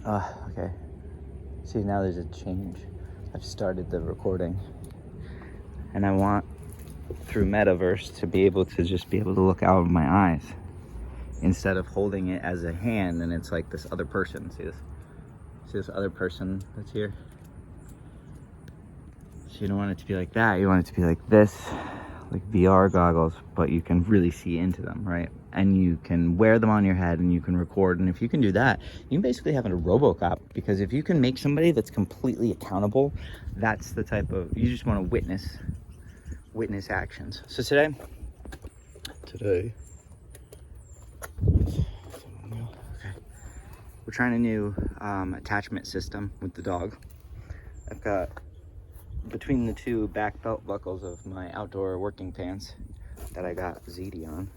Okay. See, now there's a change. I've started the recording. And I want, through Metaverse, to be able to just be able to look out of my eyes instead of holding it as a hand and it's like this other person. See this? See this other person that's here? So you don't want it to be like that. You want it to be like this, like VR goggles, but you can really see into them, right? And you can wear them on your head and you can record. And if you can do that, you can basically have a RoboCop, because if you can make somebody that's completely accountable, that's the type of, you just want to witness actions. So today, okay, we're trying a new attachment system with the dog. I've got, between the two back belt buckles of my outdoor working pants that I got ZD on,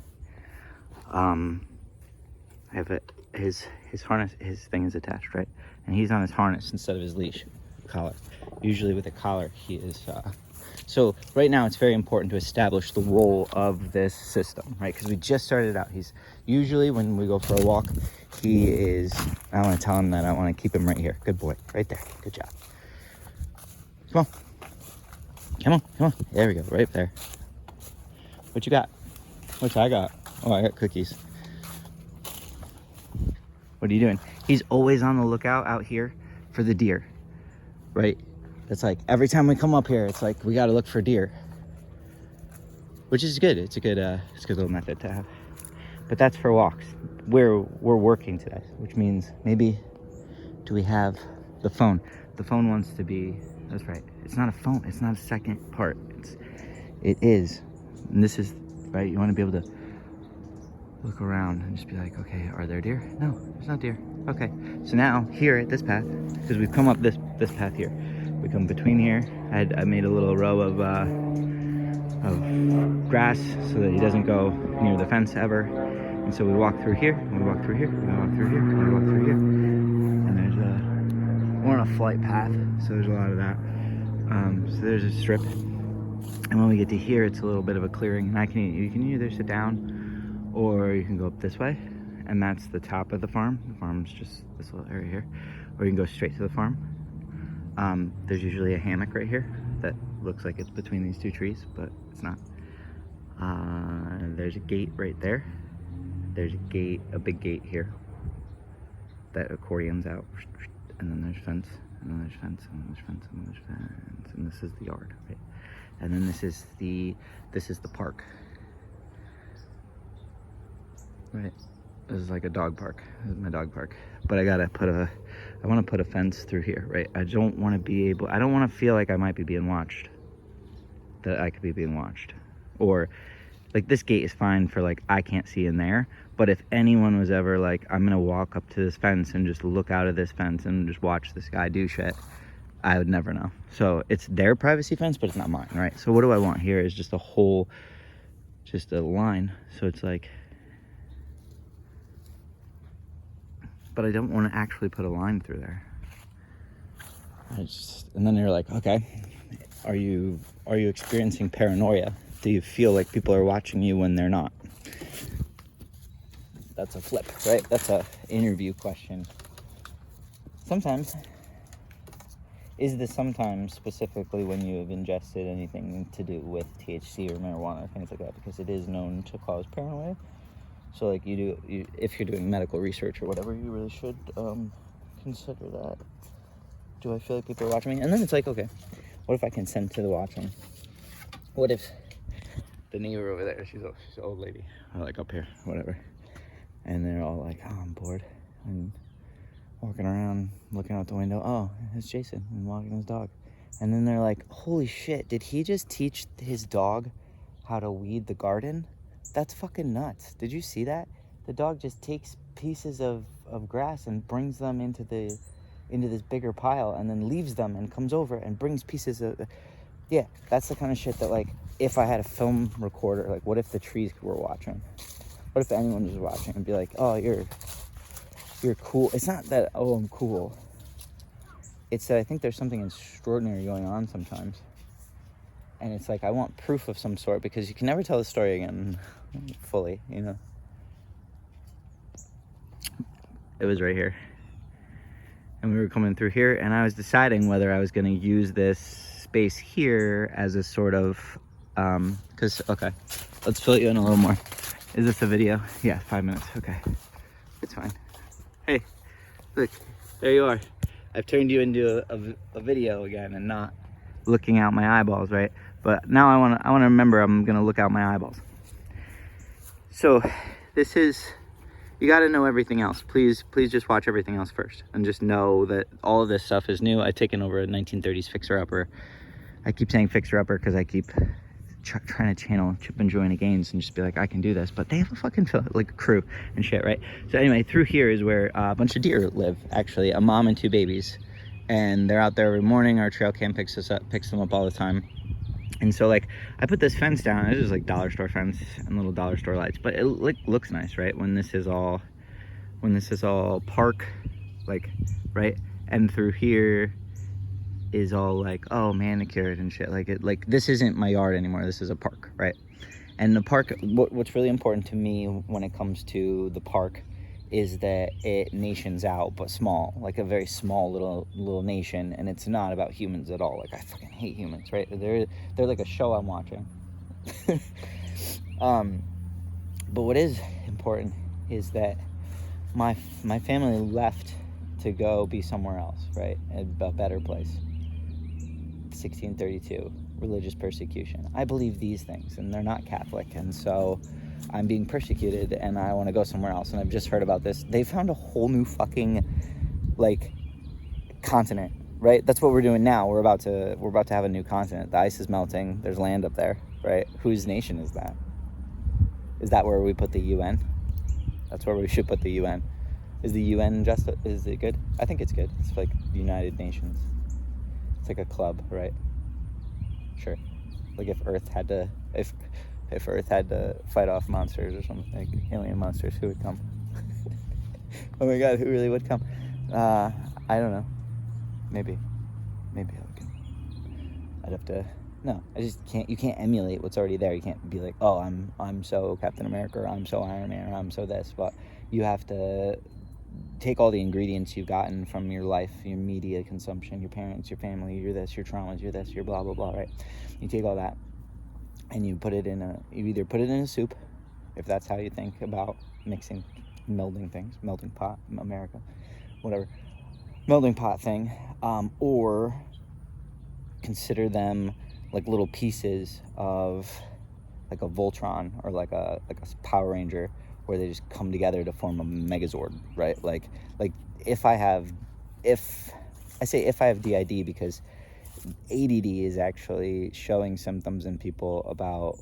I have his harness, his thing is attached, right? And he's on his harness instead of his leash collar. Usually with a collar, he is, so right now it's very important to establish the role of this system, right? Because we just started out. He's usually, when we go for a walk, he is, I want to tell him that I want to keep him right here. Good boy, right there, good job. Come on. Come on, come on. There we go, right there. What you got? What I got? Oh, I got cookies. What are you doing? He's always on the lookout out here for the deer, right? It's like every time we come up here, it's like we got to look for deer, which is good. It's a good little method to have. But that's for walks. We're working today, which means maybe, do we have the phone? The phone wants to be, that's right. It's not a phone. It's not a second part. It is, and this is, right? You want to be able to look around and just be like, okay, are there deer? No, there's not deer. Okay, so now here at this path, because we've come up this path here, we come between here. I made a little row of grass so that he doesn't go near the fence ever. And so we walk through here, and we walk through here, and we walk through here, and we walk through here. And we're on a flight path, so there's a lot of that. So there's a strip. And when we get to here, it's a little bit of a clearing, and you can either sit down or you can go up this way, and that's the top of the farm. The farm's just this little area here, or you can go straight to the farm. There's usually a hammock right here that looks like it's between these two trees, but it's not. There's a gate right there. There's a big gate here that accordions out, and then there's fence, and then there's fence, and then there's fence, and then there's fence, and this is the yard, right? And then this is the park, right? This is like a dog park. This is my dog park. But I want to put a fence through here, right? I don't want to feel like I might be being watched, that I could be being watched. Or, like, this gate is fine for, like, I can't see in there, but if anyone was ever like, I'm gonna walk up to this fence and just look out of this fence and just watch this guy do shit, I would never know. So it's their privacy fence, but it's not mine, right? So what do I want here is just a line. So it's like, but I don't want to actually put a line through there. And then you're like, okay, are you experiencing paranoia? Do you feel like people are watching you when they're not? That's a flip, right? That's a interview question. Sometimes. Is this sometimes specifically when you have ingested anything to do with THC or marijuana or things like that? Because it is known to cause paranoia. So, like, if you're doing medical research or whatever, you really should consider that. Do I feel like people are watching me? And then it's like, okay, what if I consent to the watching? What if the neighbor over there, she's an old lady, or like up here, whatever, and they're all like, oh, I'm bored, and walking around, looking out the window, oh, it's Jason, and walking his dog. And then they're like, holy shit, did he just teach his dog how to weed the garden? That's fucking nuts. Did you see that? The dog just takes pieces of grass and brings them into this bigger pile, and then leaves them and comes over and brings pieces of, yeah, that's the kind of shit that, like, if I had a film recorder, like, what if the trees were watching? What if anyone was watching and be like, oh, you're cool. It's not that, oh, I'm cool. It's that I think there's something extraordinary going on sometimes. And it's like, I want proof of some sort, because you can never tell the story again fully, you know? It was right here. and we were coming through here, and I was deciding whether I was going to use this space here as a sort of, okay, let's fill you in a little more. Is this a video? Yeah, 5 minutes. Okay, it's fine. Hey, look, there you are. I've turned you into a video again and not looking out my eyeballs, right? But now I want to remember I'm gonna look out my eyeballs. So this is, you got to know everything else. Please just watch everything else first, and just know that all of this stuff is new. I've taken over a 1930s fixer-upper. I keep saying fixer-upper because I keep trying to channel Chip and Joanna Gaines and just be like, I can do this, but they have a fucking like crew and shit, right? So anyway, through here is where a bunch of deer live, actually, a mom and 2 babies, and they're out there every morning. Our trail cam picks them up all the time. And so like I put this fence down. It's just like dollar store fence and little dollar store lights, but it like looks nice, right? When this is all park, like, right? And through here is all like, oh, manicured and shit. Like, this isn't my yard anymore. This is a park, right? And the park, what's really important to me when it comes to the park is that it nations out, but small, like a very small little nation, and it's not about humans at all. Like, I fucking hate humans, right? They're like a show I'm watching. But what is important is that my family left to go be somewhere else, right? A better place. 1632, religious persecution. I believe these things, and they're not Catholic, and so I'm being persecuted, and I want to go somewhere else. And I've just heard about this. They found a whole new fucking, like, continent, right? That's what we're doing now. We're about to have a new continent. The ice is melting. There's land up there, right? Whose nation is that? Is that where we put the UN? That's where we should put the UN. Is the UN is it good? I think it's good. It's like the United Nations. It's like a club, right? Sure. Like if Earth had to fight off monsters or something, like alien monsters, who would come? Oh my god, who really would come? I don't know. Maybe I would. I'd have to. No, I just can't. You can't emulate what's already there. You can't be like, oh, I'm so Captain America, or I'm so Iron Man, or I'm so this. But you have to take all the ingredients you've gotten from your life, your media consumption, your parents, your family, your this, your traumas, your this, your blah blah blah, right? You take all that and you either put it in a soup, if that's how you think about melding things, melting pot, America, whatever, melting pot thing, or consider them like little pieces of like a Voltron or like a Power Ranger, where they just come together to form a Megazord, right? Like if I have DID, because ADD is actually showing symptoms in people about,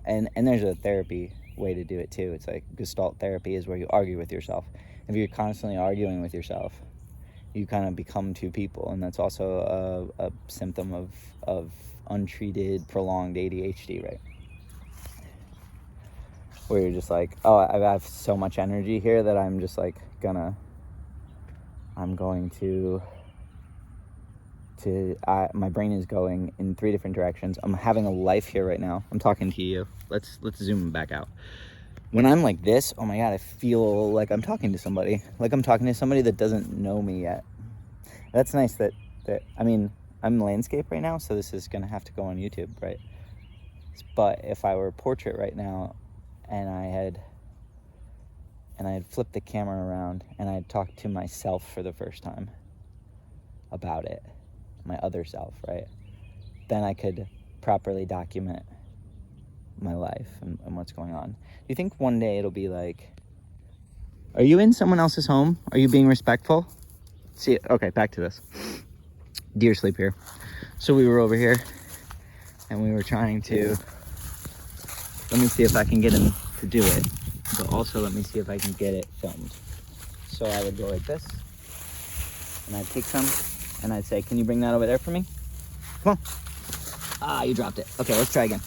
and there's a therapy way to do it too. It's like Gestalt therapy is where you argue with yourself. If you're constantly arguing with yourself, you kind of become two people, and that's also a symptom of untreated, prolonged ADHD, right? Where you're just like, oh, I have so much energy here that I'm just like I'm going to my brain is going in 3 different directions. I'm having a life here right now. I'm talking to you. Let's zoom back out. When I'm like this, oh my god, I feel like I'm talking to somebody. Like I'm talking to somebody that doesn't know me yet. That's nice that I mean, I'm landscape right now, so this is gonna have to go on YouTube, right? But if I were portrait right now, and I had flipped the camera around and I had talked to myself for the first time about it, my other self, right? Then I could properly document my life and what's going on. Do you think one day it'll be like, are you in someone else's home? Are you being respectful? See, okay, back to this. Deer sleep here. So we were over here and we were trying to, let me see if I can get him to do it, but also let me see if I can get it filmed. So I would go like this, and I'd take some, and I'd say, can you bring that over there for me? Come on. Ah, you dropped it. Okay, let's try again.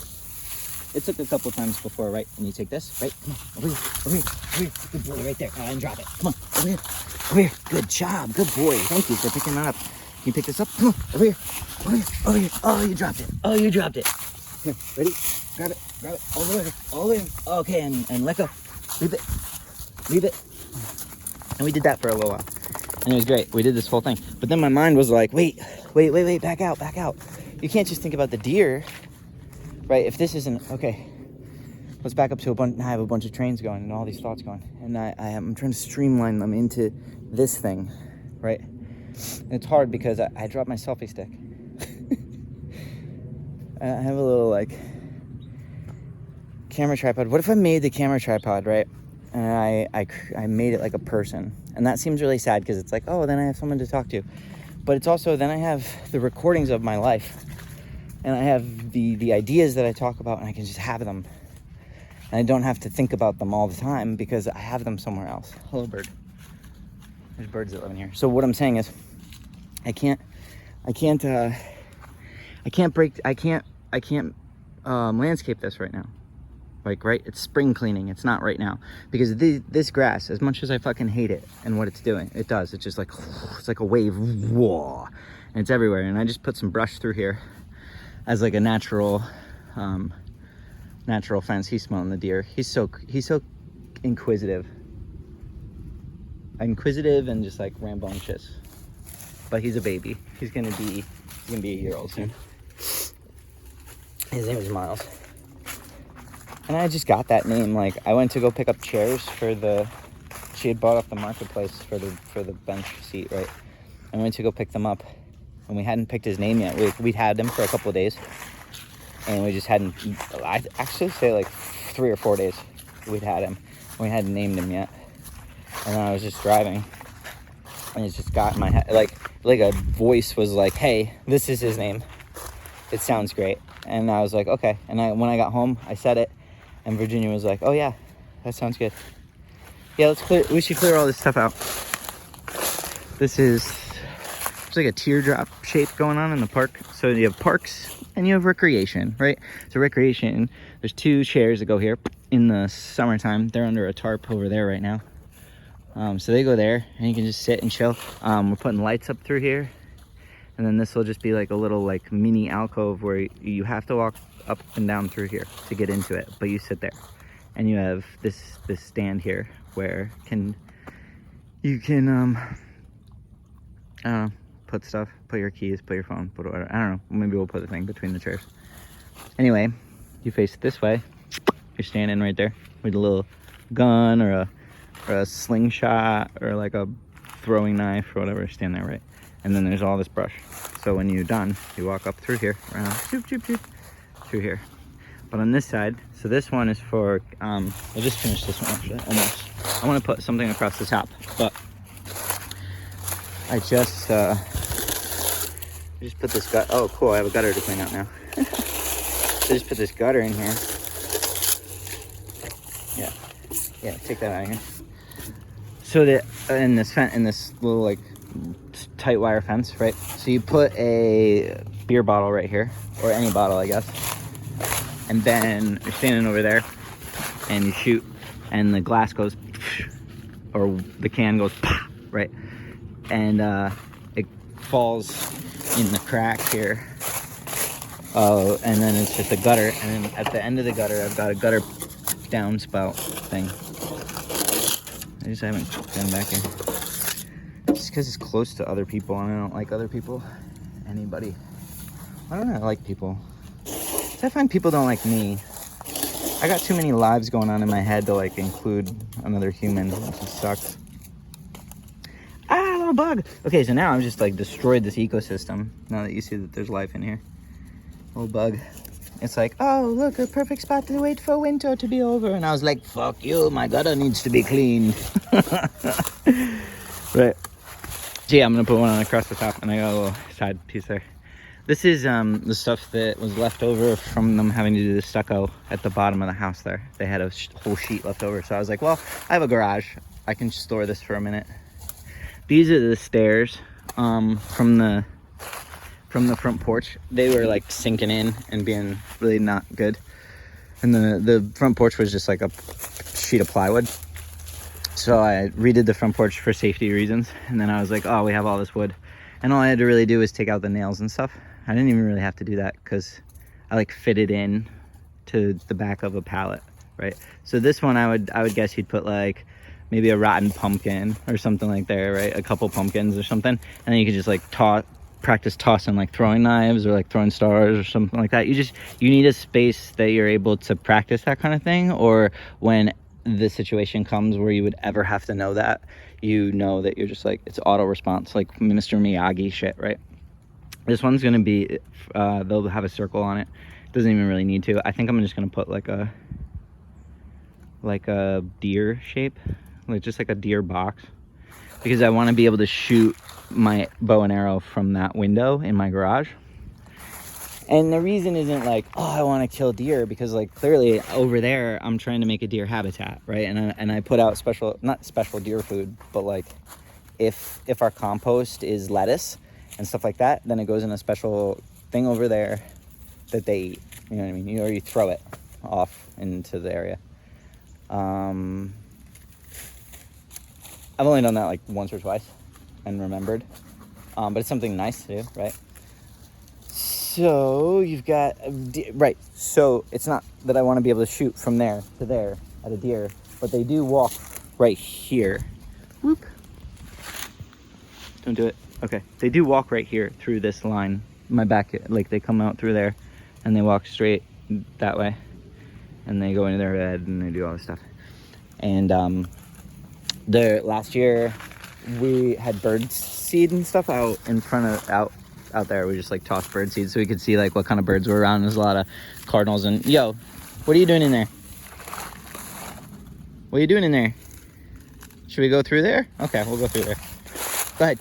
It took a couple times before, right? And you take this, right? Come on, over here, over here, over here. Good boy, right there. Oh, and drop it. Come on, over here, over here. Good job, good boy. Thank you for picking that up. Can you pick this up? Come on, over here, over here, over here. Oh, you dropped it. Oh, you dropped it. Here, ready? Grab it, all the way, all the way. Okay, and let go. Leave it. And we did that for a little while. And it was great. We did this whole thing. But then my mind was like, wait, back out. You can't just think about the deer, right? If this isn't, okay, let's back up to I have a bunch of trains going and all these thoughts going. And I'm trying to streamline them into this thing, right? And it's hard because I dropped my selfie stick. I have a little, like, camera tripod. What if I made the camera tripod, right? And I made it like a person. And that seems really sad because it's like, oh, then I have someone to talk to. But it's also, then I have the recordings of my life. And I have the ideas that I talk about, and I can just have them. And I don't have to think about them all the time because I have them somewhere else. Hello, bird. There's birds that live in here. So what I'm saying is, I can't landscape this right now. Like, right, it's spring cleaning. It's not right now because this grass, as much as I fucking hate it and what it's doing, it does. It's just like, it's like a wave, whoa, and it's everywhere. And I just put some brush through here as like a natural fence. He's smelling the deer. He's so inquisitive and just like rambunctious. But he's a baby. He's gonna be a year-old soon. His name is Miles. And I just got that name. Like, I went to go pick up chairs she had bought off the marketplace for the bench seat, right? I went to go pick them up, and we hadn't picked his name yet. We'd had him for a couple of days, and we just hadn't. I'd actually say like 3 or 4 days we'd had him. We hadn't named him yet, and then I was just driving, and it just got in my head. Like a voice was like, "Hey, this is his name. It sounds great." And I was like, "Okay." And when I got home, I said it. And Virginia was like, "Oh yeah, that sounds good. Yeah, we should clear all this stuff out." It's like a teardrop shape going on in the park. So you have parks and you have recreation, right? So recreation, there's 2 chairs that go here in the summertime. They're under a tarp over there right now. So they go there and you can just sit and chill. We're putting lights up through here. And then this will just be like a little like mini alcove where you have to walk up and down through here to get into it, but you sit there. And you have this stand here where you can I don't know, put stuff, put your keys, put your phone, put whatever. I don't know, maybe we'll put the thing between the chairs. Anyway, you face it this way. You're standing right there with a little gun or a slingshot or like a throwing knife or whatever. Stand there, right? And then there's all this brush. So when you're done, you walk up through here, around, through here. But on this side, so this one is for, I'll just finish this one actually, almost. I want to put something across the top, but I just put this gut. Oh, cool! I have a gutter to clean out now. So just put this gutter in here. Yeah. Take that out of here. So that in this little like tight wire fence, right? So you put a beer bottle right here, or any bottle, I guess. And then you're standing over there, and you shoot, and the glass goes, or the can goes, right? And it falls in the crack here. And then it's just a gutter, and then at the end of the gutter, I've got a gutter downspout thing. I just haven't gone back in. Just because it's close to other people, and I don't like other people. Anybody. I don't know, I like people. I find people don't like me. I got too many lives going on in my head to like include another human, which just sucks. Ah, little bug. Okay, so now I've just like destroyed this ecosystem. Now that you see that there's life in here. Little bug. It's like, oh, look, a perfect spot to wait for winter to be over. And I was like, fuck you, my gutter needs to be cleaned. Right. So yeah, I'm gonna put one on across the top, and I got a little side piece there. This is the stuff that was left over from them having to do the stucco at the bottom of the house there. They had a whole sheet left over. So I was like, well, I have a garage. I can store this for a minute. These are the stairs from the front porch. They were like sinking in and being really not good. And the front porch was just like a sheet of plywood. So I redid the front porch for safety reasons. And then I was like, oh, we have all this wood. And all I had to really do was take out the nails and stuff. I didn't even really have to do that because I like fit it in to the back of a pallet, right? So this one I would guess you'd put like maybe a rotten pumpkin or something like that, right? A couple pumpkins or something, and then you could just like practice tossing like throwing knives or like throwing stars or something like that. You need a space that you're able to practice that kind of thing, or when the situation comes where you would ever have to know that, you know that you're just like, it's auto response, like Mr. Miyagi shit, right? This one's gonna be they'll have a circle on it. Doesn't even really need to. I think I'm just gonna put like a deer shape, like just like a deer box, because I want to be able to shoot my bow and arrow from that window in my garage. And the reason isn't like, oh, I want to kill deer, because like clearly over there I'm trying to make a deer habitat, right? And I put out not special deer food, but like if our compost is lettuce and stuff like that, then it goes in a special thing over there that they eat. You know what I mean? Or you throw it off into the area. I've only done that like once or twice and remembered, but it's something nice to do, right? So you've got right. So it's not that I want to be able to shoot from there to there at a deer, but they do walk right here. Whoop! Don't do it. Okay, they do walk right here through this line. My back, like they come out through there, and they walk straight that way, and they go into their bed and they do all this stuff. And last year we had bird seed and stuff out in front of out there. We just like tossed bird seed so we could see like what kind of birds were around. There's a lot of cardinals. And yo, what are you doing in there? What are you doing in there? Should we go through there? Okay, we'll go through there. Go ahead.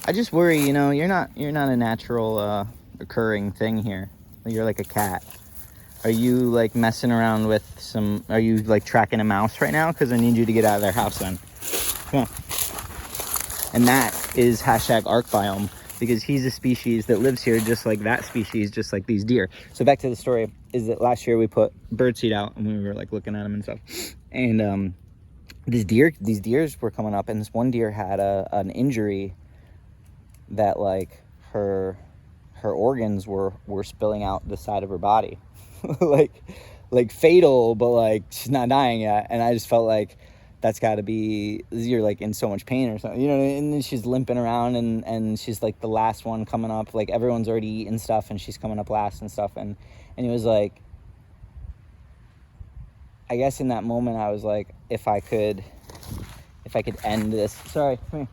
I just worry, you know, you're not a natural occurring thing here. You're like a cat. Are you like messing around with are you like tracking a mouse right now? Because I need you to get out of their house then. Come on. And that is #ArcBiome, because he's a species that lives here just like that species, just like these deer. So back to the story, is that last year we put birdseed out and we were like looking at them and stuff. And these deers were coming up, and this one deer had an injury that like her organs were spilling out the side of her body. like fatal, but like she's not dying yet. And I just felt like that's got to be, you're like in so much pain or something, you know. And then she's limping around, and she's like the last one coming up, like everyone's already eaten stuff and she's coming up last and stuff. And it was like, I guess in that moment I was like, if I could end this, sorry, come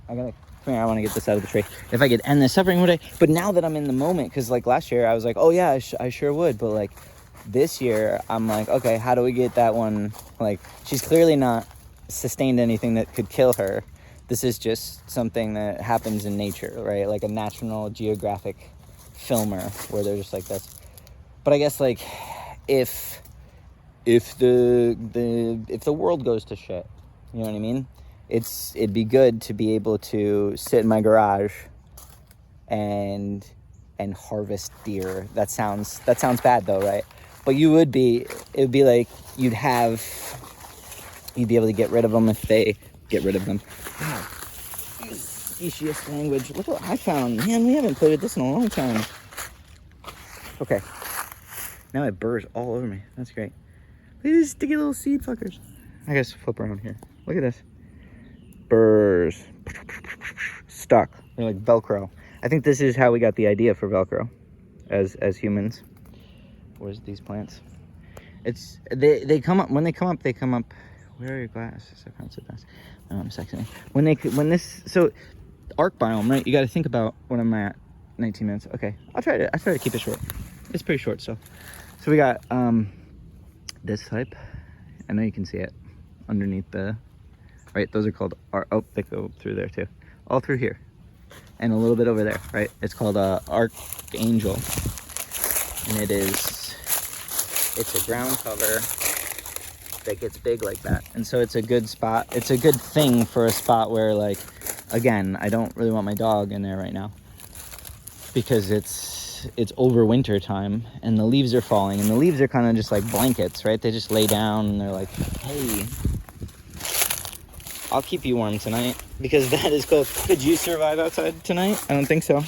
here, I want to get this out of the tray. If I could end this suffering, would I? But now that I'm in the moment, because like last year I was like, oh yeah, I sure would. But like this year I'm like, okay, how do we get that one? Like, she's clearly not sustained anything that could kill her. This is just something that happens in nature, right? Like a National Geographic filmer where they're just like this. But I guess like if the world goes to shit, you know what I mean? It'd be good to be able to sit in my garage and harvest deer. That sounds bad though, right? But it would be like you'd be able to get rid of them if they get rid of them. Wow. Specious language. Look what I found. Man, we haven't played with this in a long time. Okay. Now it burrs all over me. That's great. Look at these sticky little seed fuckers. I gotta flip around here. Look at this. Burrs. Stuck. They're like Velcro. I think this is how we got the idea for Velcro as humans. Where's these plants? They come up. When they come up, where are your glasses? I can't sit down. I'm sexy. So ArcBiome, right? You got to think about when I'm at 19 minutes. Okay, I try to keep it short. It's pretty short, so we got this type. I know you can see it underneath the, right? Those are called they go through there too, all through here, and a little bit over there, right? It's called Archangel, and it's a ground cover that gets big like that. And so it's a good spot. It's a good thing for a spot where, like, again, I don't really want my dog in there right now because it's over winter time and the leaves are falling, and the leaves are kind of just like blankets, right? They just lay down and they're like, hey, I'll keep you warm tonight, because that is cold. Could you survive outside tonight? I don't think so.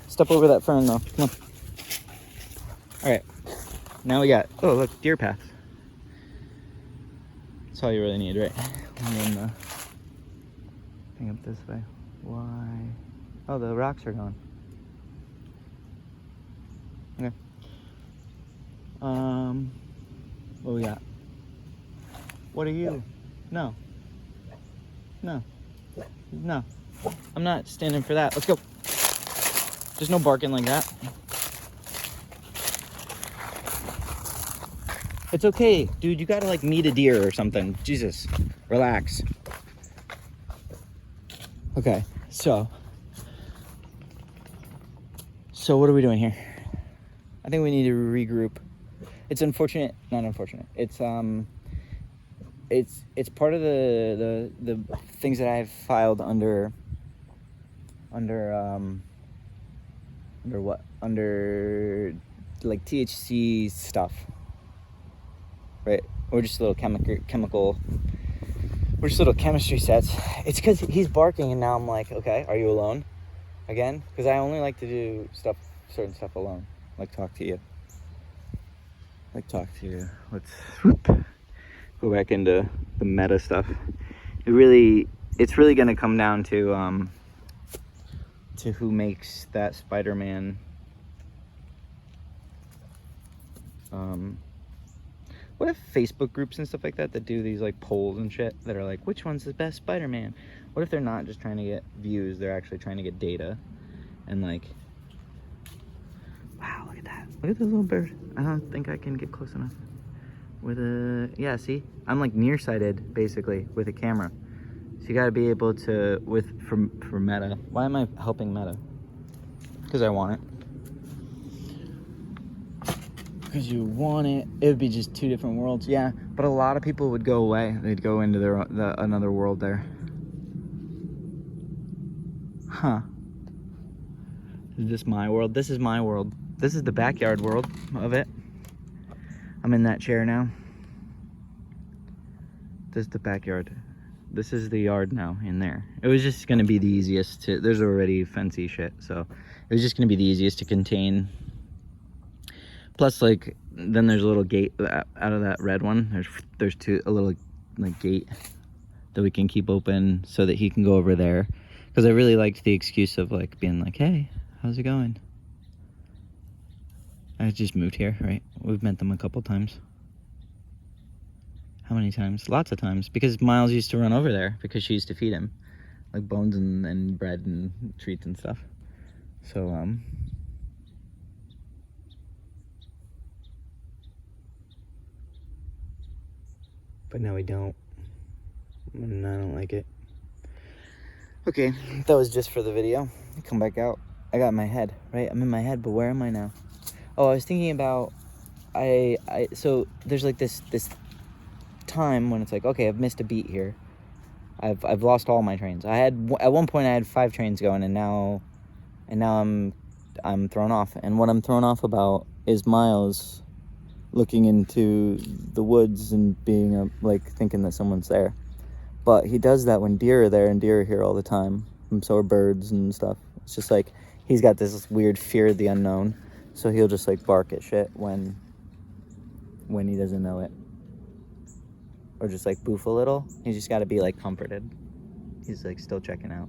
Step over that fern though. Come on. All right. Now we got, oh look, deer path. It's all you really need, right? And then the thing up this way. Why? Oh, the rocks are gone. Okay. What we got? What are you? No. No. No. I'm not standing for that. Let's go. There's no barking like that. It's okay, dude. You gotta like meet a deer or something. Jesus. Relax. Okay, so what are we doing here? I think we need to regroup. It's unfortunate, not unfortunate. It's part of the things that I've filed under what? Under like THC stuff. Right? Or just little chemical we're just little chemistry sets. It's because he's barking and now I'm like, okay, are you alone? Again? Because I only like to do certain stuff alone. Like talk to you. Let's go back into the meta stuff. It's really gonna come down to who makes that Spider-Man what if Facebook groups and stuff like that do these like polls and shit that are like, which one's the best Spider-Man? What if they're not just trying to get views, they're actually trying to get data? And like, wow, look at that. Look at this little bird. I don't think I can get close enough. Yeah, see? I'm like nearsighted basically with a camera. So you gotta be able to, for Meta. Why am I helping Meta? Because I want it. Because you want it. It would be just two different worlds. Yeah, but a lot of people would go away. They'd go into another world there. Huh. Is this my world? This is my world. This is the backyard world of it. I'm in that chair now. This is the backyard. This is the yard now in there. It was just gonna be the easiest to, there's already fancy shit, so it was just gonna be the easiest to contain. Plus, like, then there's a little gate out of that red one. There's a little like gate that we can keep open so that he can go over there. Because I really liked the excuse of like being like, hey, how's it going? I just moved here, right? We've met them a couple times. How many times? Lots of times. Because Miles used to run over there because she used to feed him. Like bones and bread and treats and stuff. So, but now we don't. And I don't like it. Okay, that was just for the video. Come back out. I got my head, right? I'm in my head, but where am I now? Oh, I was thinking about, so there's like this time when it's like, okay, I've missed a beat here. I've lost all my trains. At one point I had 5 trains going, and now I'm thrown off. And what I'm thrown off about is Miles looking into the woods and being like thinking that someone's there. But he does that when deer are there, and deer are here all the time, and so are birds and stuff. It's just like he's got this weird fear of the unknown, so he'll just like bark at shit when he doesn't know it, or just like boof a little. He's just got to be like comforted. He's like still checking out.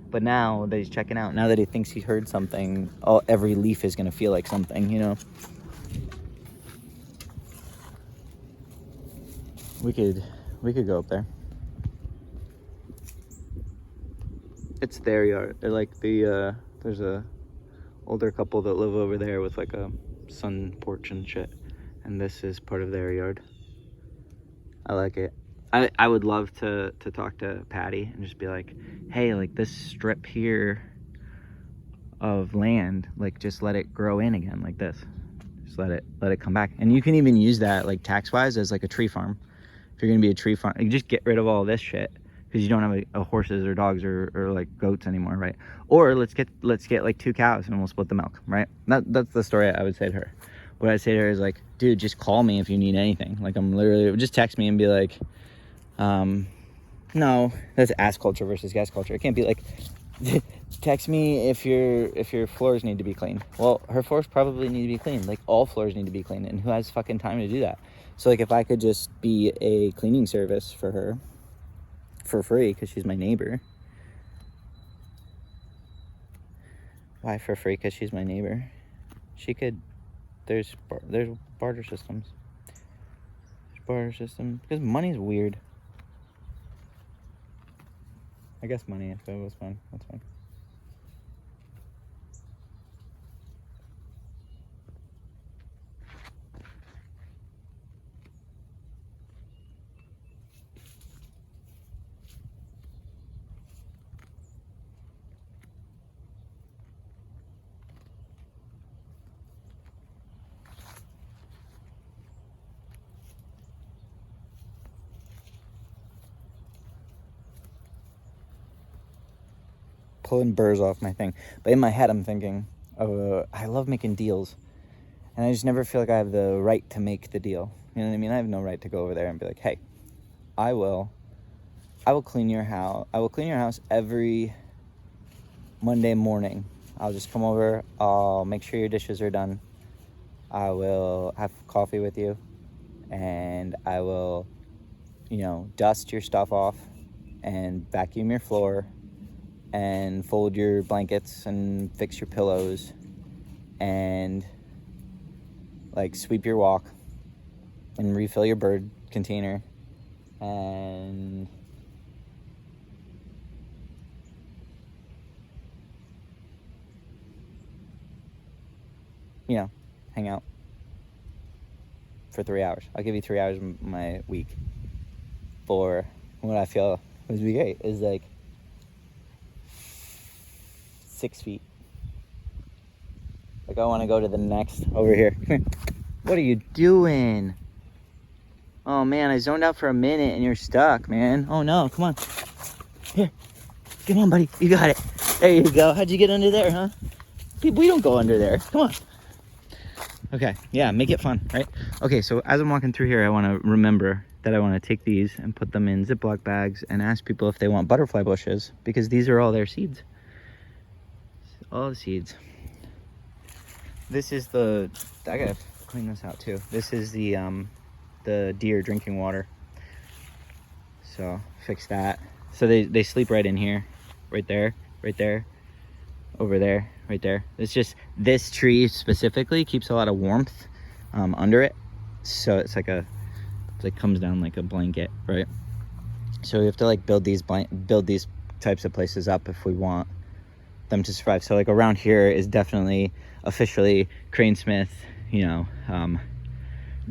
But now that he's checking out, now that he thinks he heard something, every leaf is gonna feel like something, you know. We could go up there. It's their yard. They're like there's a older couple that live over there with like a sun porch and shit, and this is part of their yard. I like it. I would love to talk to Patty and just be like, hey, like this strip here of land, like just let it grow in again like this. Just let it come back. And you can even use that like tax wise as like a tree farm. If you're gonna be a tree farm, you just get rid of all this shit because you don't have a horses or dogs or like goats anymore, right? Or let's get like 2 cows and we'll split the milk, right? That's the story I would say to her. What I'd say to her is like, dude, just call me if you need anything. Like I'm literally, just text me and be like, no, that's ass culture versus gas culture. It can't be like, text me if your floors need to be cleaned. Well, her floors probably need to be cleaned. Like all floors need to be cleaned, and who has fucking time to do that? So like if I could just be a cleaning service for her for free because she's my neighbor. Why for free? Because she's my neighbor. She could, there's barter systems. There's barter systems because money's weird. I guess money, if it was fun, that's fine. Pulling burrs off my thing. But in my head, I'm thinking, I love making deals. And I just never feel like I have the right to make the deal. You know what I mean? I have no right to go over there and be like, hey, I will clean your house. I will clean your house every Monday morning. I'll just come over. I'll make sure your dishes are done. I will have coffee with you. And I will, dust your stuff off and vacuum your floor and fold your blankets and fix your pillows and like sweep your walk and refill your bird container and hang out for 3 hours. I'll give you 3 hours of my week for what I feel would be great is like 6 feet. Like I want to go to the next over here. What are you doing? Oh man, I zoned out for a minute and you're stuck, man. Oh no, come on. Here, come on, buddy. You got it. There you go. How'd you get under there, huh? We don't go under there. Come on. Okay, yeah, make it fun, right? Okay, so as I'm walking through here, I want to remember that I want to take these and put them in Ziploc bags and ask people if they want butterfly bushes because these are all their seeds. All the seeds. This is I gotta clean this out too. This is the deer drinking water. So fix that. So they sleep right in here, right there, over there, right there. It's just this tree specifically keeps a lot of warmth under it. So it's like comes down like a blanket, right? So we have to like build these types of places up if we want them to survive. So like around here is definitely officially Cranesmith,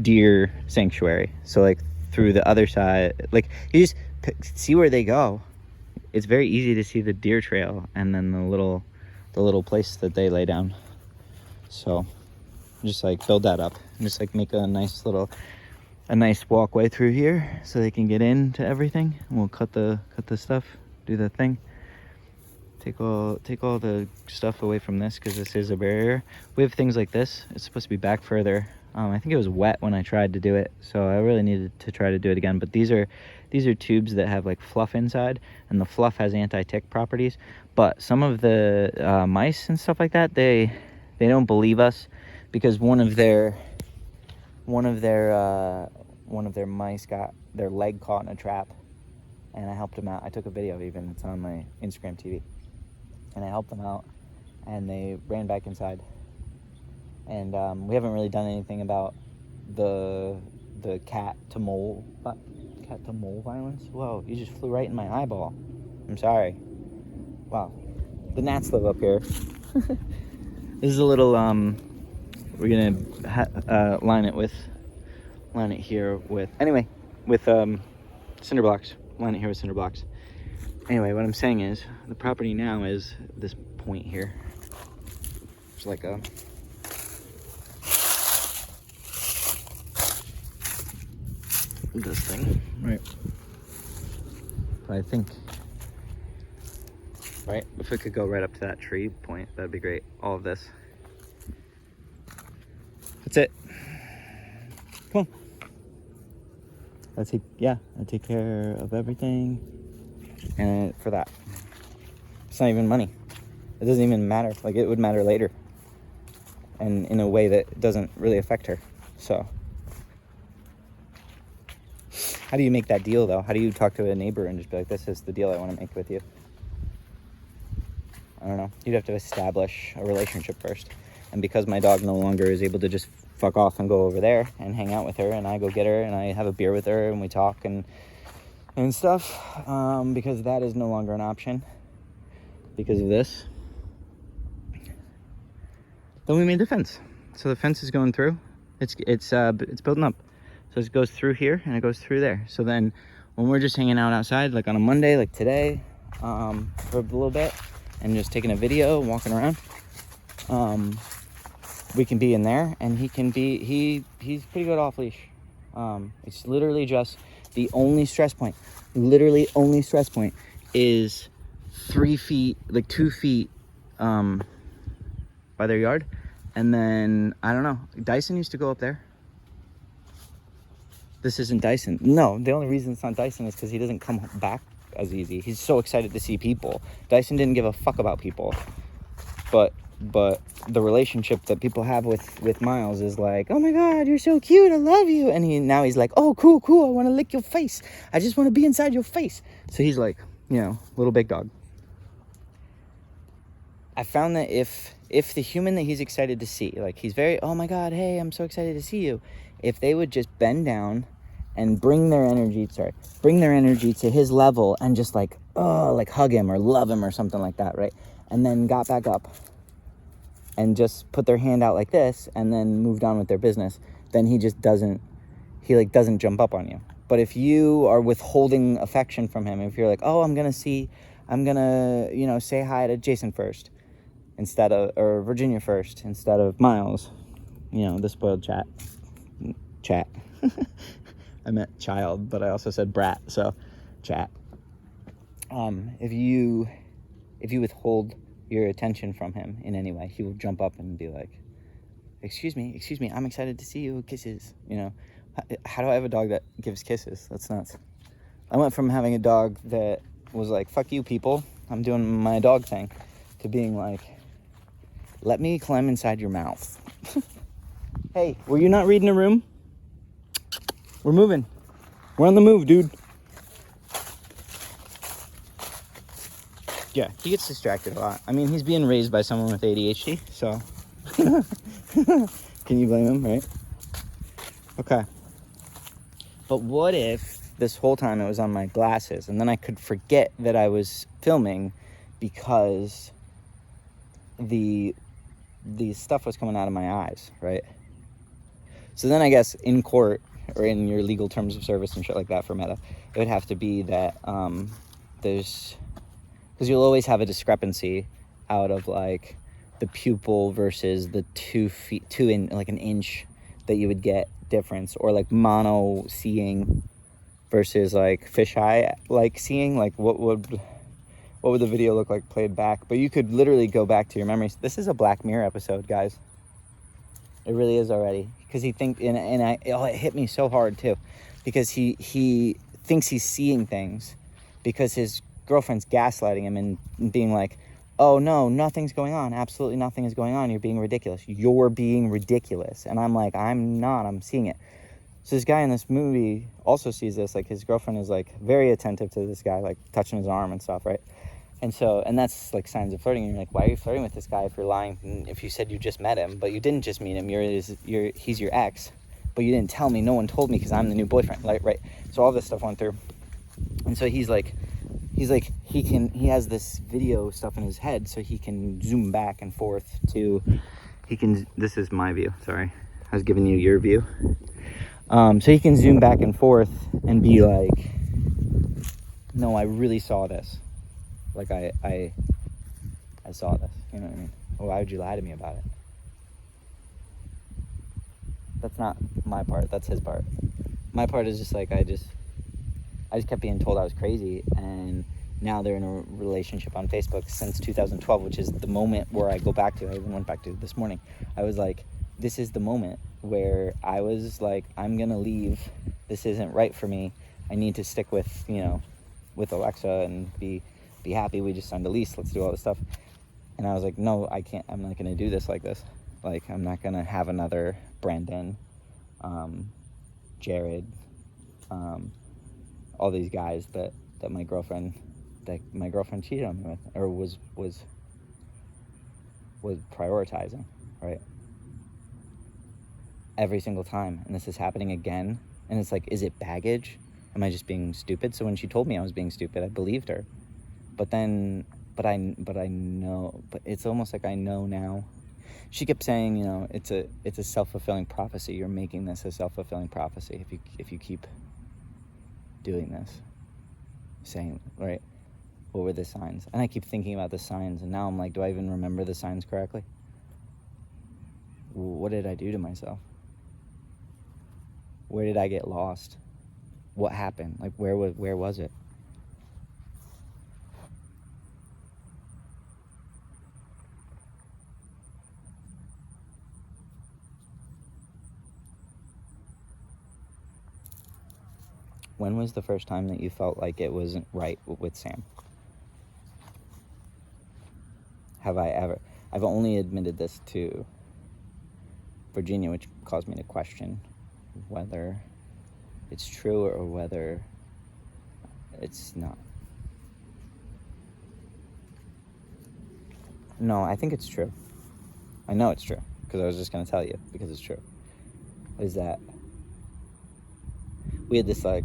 deer sanctuary. So like through the other side, like you just see where they go. It's very easy to see the deer trail and then the little place that they lay down. So just like build that up and just like make a nice walkway through here so they can get into everything. And we'll cut the stuff, do the thing. Take all the stuff away from this because this is a barrier. We have things like this. It's supposed to be back further. I think it was wet when I tried to do it, so I really needed to try to do it again. But these are tubes that have like fluff inside, and the fluff has anti-tick properties. But some of the mice and stuff like that, they don't believe us because one of their mice got their leg caught in a trap, and I helped him out. I took a video even. It's on my Instagram TV. And I helped them out, and they ran back inside. And we haven't really done anything about the cat to mole violence. Whoa, you just flew right in my eyeball. I'm sorry. Wow, the gnats live up here. This is a little we're gonna line it here with cinder blocks. Line it here with cinder blocks. Anyway, what I'm saying is the property now is this point here. It's like this thing, right? But I think, right, if it could go right up to that tree point, that'd be great. All of this. That's it. Come on. I take care of everything. And for that, it's not even money. It doesn't even matter. Like it would matter later, and in a way that doesn't really affect her. So How do you make that deal, though? How do you talk to a neighbor and just be like, this is the deal I want to make with you? I don't know. You'd have to establish a relationship first. And because my dog no longer is able to just fuck off and go over there and hang out with her, and I go get her and I have a beer with her and we talk and stuff, because that is no longer an option because of this, then we made the fence. So the fence is going through. It's building up. So it goes through here and it goes through there. So then when we're just hanging out outside, like on a Monday, like today, for a little bit, and just taking a video, walking around, we can be in there, and he can be, he's pretty good off leash. It's literally just the only stress point, is 3 feet, like 2 feet, by their yard. And then, I don't know, Dyson used to go up there. This isn't Dyson. No, the only reason it's not Dyson is because he doesn't come back as easy. He's so excited to see people. Dyson didn't give a fuck about people. But the relationship that people have with Miles is like, oh my God, you're so cute, I love you. And now he's like, oh, cool, I want to lick your face. I just want to be inside your face. So he's like, little big dog. I found that if the human that he's excited to see, like he's very, oh my God, hey, I'm so excited to see you. If they would just bend down and bring their energy to his level and just like hug him or love him or something like that, right? And then got back up and just put their hand out like this and then moved on with their business, then he doesn't jump up on you. But if you are withholding affection from him, if you're like, oh, I'm gonna say hi to Jason first or Virginia first instead of Miles, the spoiled chat. I meant child, but I also said brat, so chat. If you withhold your attention from him in any way, he will jump up and be like, excuse me, I'm excited to see you, kisses. How do I have a dog that gives kisses? That's nuts. I went from having a dog that was like, fuck you people, I'm doing my dog thing, to being like, let me climb inside your mouth. Hey, were you not reading a room? We're moving. We're on the move, dude. Yeah, he gets distracted a lot. I mean, he's being raised by someone with ADHD, so can you blame him, right? Okay. But what if this whole time it was on my glasses and then I could forget that I was filming because the stuff was coming out of my eyes, right? So then I guess in court or in your legal terms of service and shit like that for Meta, it would have to be that because you'll always have a discrepancy out of like the pupil versus the 2 feet, like an inch that you would get difference, or like mono seeing versus like fisheye like seeing. Like what would the video look like played back? But you could literally go back to your memories. This is a Black Mirror episode, guys. It really is already, because it hit me so hard too, because he thinks he's seeing things because his girlfriend's gaslighting him and being like, oh no, nothing's going on, absolutely nothing is going on, you're being ridiculous, and I'm like, I'm not, I'm seeing it. So this guy in this movie also sees this, like his girlfriend is like very attentive to this guy, like touching his arm and stuff, right? And that's like signs of flirting. And you're like, why are you flirting with this guy if you're lying? And if you said you just met him, but you didn't just meet him, he's your ex, but you didn't tell me, no one told me because I'm the new boyfriend, like, right? So all this stuff went through. And so he has this video stuff in his head, so he can zoom back and forth this is my view, sorry, I was giving you your view. So he can zoom back and forth and be like, no, I really saw this. Like I saw this, you know what I mean? Well, why would you lie to me about it? That's not my part, that's his part. My part is just like, I just kept being told I was crazy, and now they're in a relationship on Facebook since 2012, which is the moment where I go back to. I even went back to this morning. I was like, this is the moment where I was like, I'm gonna leave. This isn't right for me. I need to stick with, with Alexa and be happy. We just signed a lease. Let's do all this stuff. And I was like, no, I can't. I'm not gonna do this like this. Like, I'm not gonna have another Brandon, Jared, all these guys that my girlfriend cheated on me with, or was prioritizing, right? Every single time. And this is happening again. And it's like, is it baggage? Am I just being stupid? So when she told me I was being stupid, I believed her. But I know, but it's almost like I know now. She kept saying, you know, it's a self-fulfilling prophecy. You're making this a self-fulfilling prophecy if you keep doing this. Saying, right? What were the signs? And I keep thinking about the signs, and now I'm like, do I even remember the signs correctly? What did I do to myself? Where did I get lost? What happened? Like, where was it? When was the first time that you felt like it wasn't right with Sam? Have I ever? I've only admitted this to Virginia, which caused me to question whether it's true or whether it's not. No, I think it's true. I know it's true, because I was just going to tell you, because it's true. Is that we had this, like,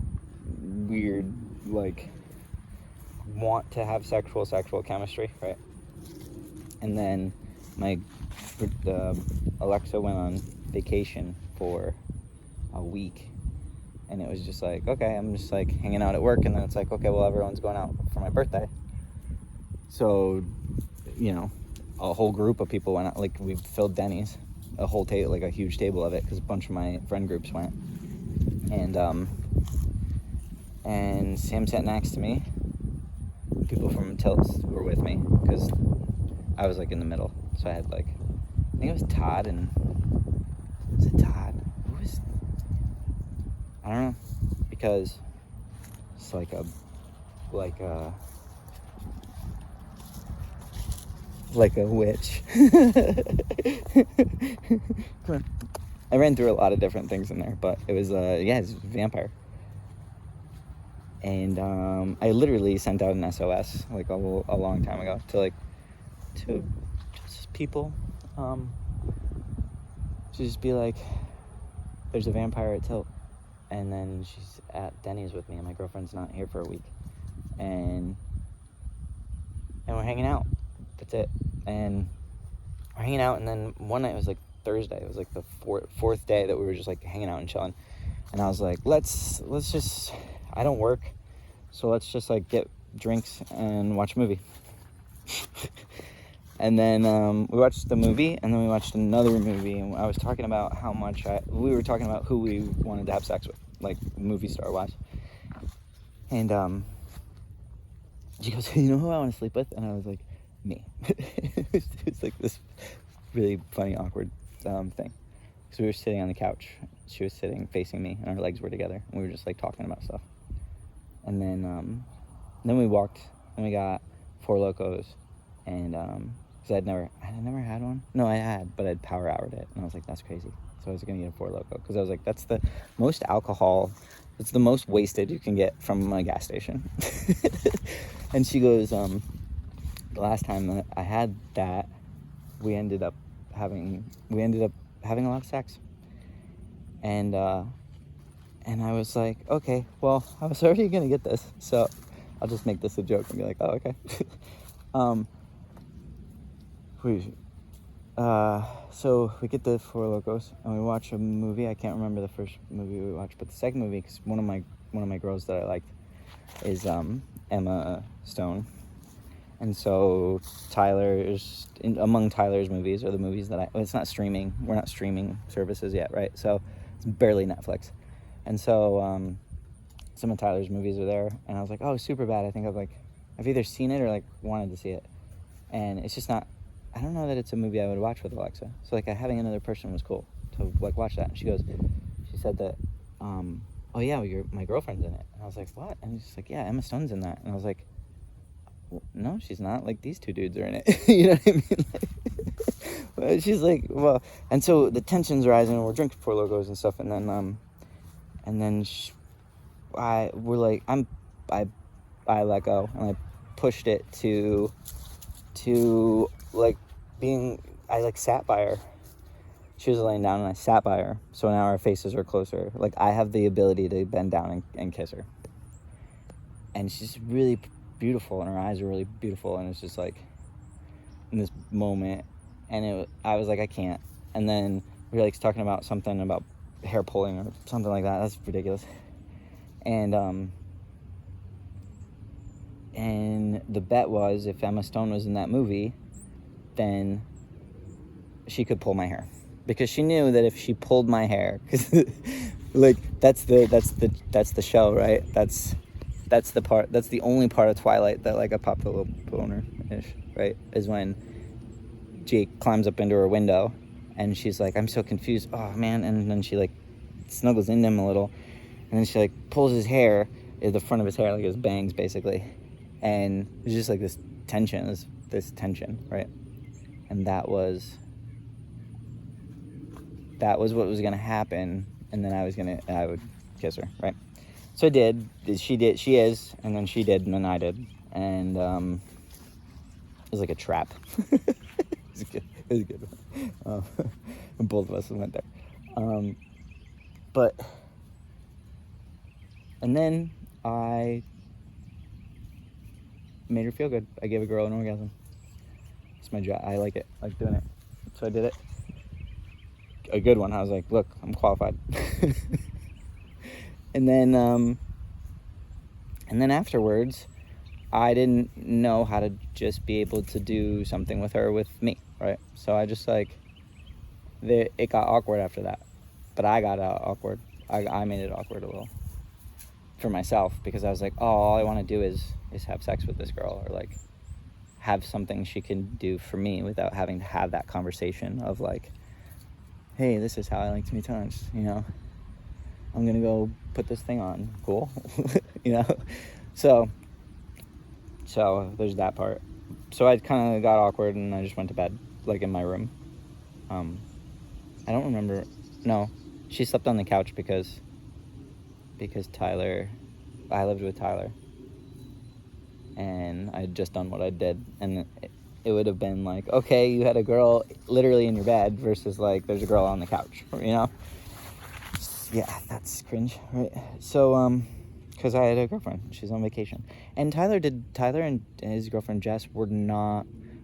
weird, like, want to have sexual chemistry, right? And then Alexa went on vacation for a week, and it was just like, okay, I'm just like hanging out at work, and then it's like, okay, well, everyone's going out for my birthday, so, you know, a whole group of people went out. Like, we filled Denny's, a whole table, like a huge table of it, because a bunch of my friend groups went, and Sam sat next to me. People from Tilts were with me, because I was like in the middle, so I had like, I think it was Todd, and was it Todd? Who was? I don't know, because it's like a witch. Come on. I ran through a lot of different things in there, but it was it's a vampire. And I literally sent out an SOS like a long time ago to just people, to just be like, there's a vampire at Tilt, and then she's at Denny's with me, and my girlfriend's not here for a week, and we're hanging out. That's it. And we're hanging out, and then one night, it was like Thursday, it was like the fourth day that we were just like hanging out and chilling, and I was like, let's just, I don't work, so let's just like get drinks and watch a movie. And then we watched the movie, and then we watched another movie, and I was talking about how much we were talking about who we wanted to have sex with, like movie star wise. And she goes, you know who I want to sleep with? And I was like, me. It was like this really funny, awkward thing. Because we were sitting on the couch. She was sitting facing me, and our legs were together, and we were just like talking about stuff. And then we walked, and we got Four Locos, and because I'd never had one. No, I had, but I'd power houred it, and I was like, that's crazy. So I was gonna get a Four Loko, because I was like, that's the most alcohol, it's the most wasted you can get from a gas station. And she goes, the last time that I had that, we ended up having a lot of sex. And I was like, okay, well, I was already gonna get this, so I'll just make this a joke and be like, oh, okay. So we get the Four Locos, and we watch a movie. I can't remember the first movie we watched, but the second movie, because one of my girls that I liked is Emma Stone, and so among Tyler's movies are the movies that it's not streaming. We're not streaming services yet, right? So it's barely Netflix, and so some of Tyler's movies are there, and I was like, oh, Superbad. I think I've either seen it or like wanted to see it, and it's just not. I don't know that it's a movie I would watch with Alexa. So like having another person was cool to like watch that. And she said that, oh yeah, my girlfriend's in it. And I was like, what? And she's like, yeah, Emma Stone's in that. And I was like, well, no, she's not. Like these two dudes are in it. You know what I mean? Like, she's like, well, and so the tension's rising, and we're drinking Four Locos and stuff. And then I let go, and I pushed it to like being, I like sat by her. She was laying down and I sat by her, so now our faces are closer. Like, I have the ability to bend down and kiss her, and she's really beautiful, and her eyes are really beautiful, and it's just like in this moment, and I was like, I can't. And then we were like talking about something about hair pulling or something like that. That's ridiculous. And the bet was, if Emma Stone was in that movie, then she could pull my hair, because she knew that if she pulled my hair, because like that's the show, right? That's the only part of Twilight that like I popped a little boner-ish, right? Is when Jake climbs up into her window, and she's like, I'm so confused, oh man, and then she like snuggles into him a little, and then she like pulls his hair, the front of his hair, like his bangs basically, and it's just like this tension, right? And that was what was gonna happen, and then I would kiss her, right? So I did, she is, and then she did, and then I did, and it was like a trap. It was a good one. Both of us went there. And then I made her feel good. I gave a girl an orgasm. It's my job. I like it. I like doing it. So I did it. A good one. I was like, look, I'm qualified. And then afterwards, I didn't know how to just be able to do something with her with me, right? So I just like, it got awkward after that. But I got awkward. I made it awkward a little for myself, because I was like, oh, all I want to do is have sex with this girl, or like have something she can do for me without having to have that conversation of like, hey, this is how I like to be touched, you know? I'm gonna go put this thing on, cool? You know? So there's that part. So I kind of got awkward, and I just went to bed, like in my room. I don't remember, no, she slept on the couch because I lived with Tyler, and I had just done what I did, and it would have been like, okay, you had a girl literally in your bed versus like there's a girl on the couch, you know? Yeah, that's cringe, right? So, because I had a girlfriend, she's on vacation, and Tyler and his girlfriend Jess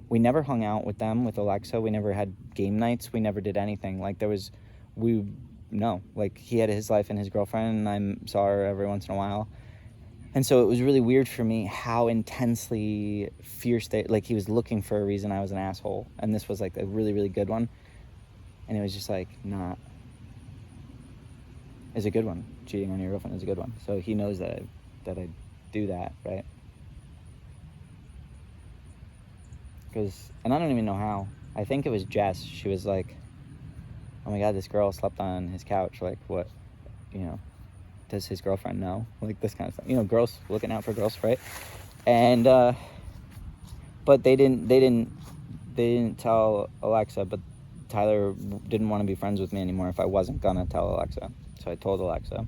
we never hung out with them, with Alexa. We never had game nights. We never did anything. Like like he had his life and his girlfriend, and I saw her every once in a while. And so it was really weird for me how intensely fierce like he was looking for a reason I was an asshole. And this was like a really, really good one. And it was just like, it's a good one. Cheating on your girlfriend is a good one. So he knows that I do that, right? And I don't even know how. I think it was Jess. She was like, oh my God, this girl slept on his couch. Like, what, you know, does his girlfriend know? Like, this kind of stuff. You know, girls, looking out for girls, right? And, but they didn't tell Alexa, but Tyler didn't want to be friends with me anymore if I wasn't gonna tell Alexa. So I told Alexa.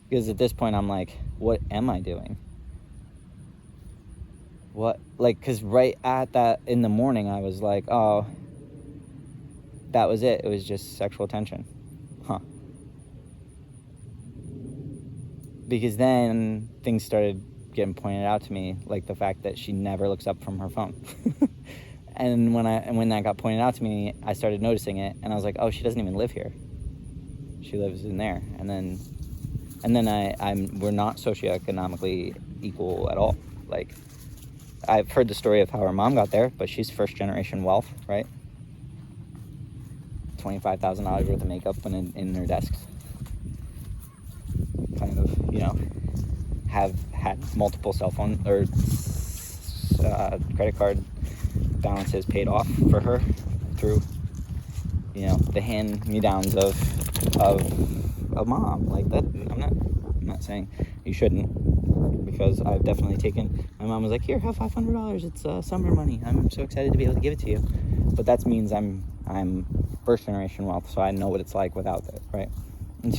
Because at this point, I'm like, what am I doing? What, like, because right at that, in the morning, I was like, oh, that was it. It was just sexual tension. Huh. Because then things started getting pointed out to me, like the fact that she never looks up from her phone. And when that got pointed out to me, I started noticing it, and I was like, oh, she doesn't even live here. She lives in there. And then we're not socioeconomically equal at all. Like, I've heard the story of how her mom got there, but she's first generation wealth, right? $25,000 worth of makeup in her desks. Kind of, you know, have had multiple cell phone or credit card balances paid off for her through, you know, the hand-me-downs of a mom. Like that, I'm not saying you shouldn't, because I've definitely taken, my mom was like, here, have $500, it's summer money, I'm so excited to be able to give it to you. But that means I'm first generation wealth, so I know what it's like without it, right? And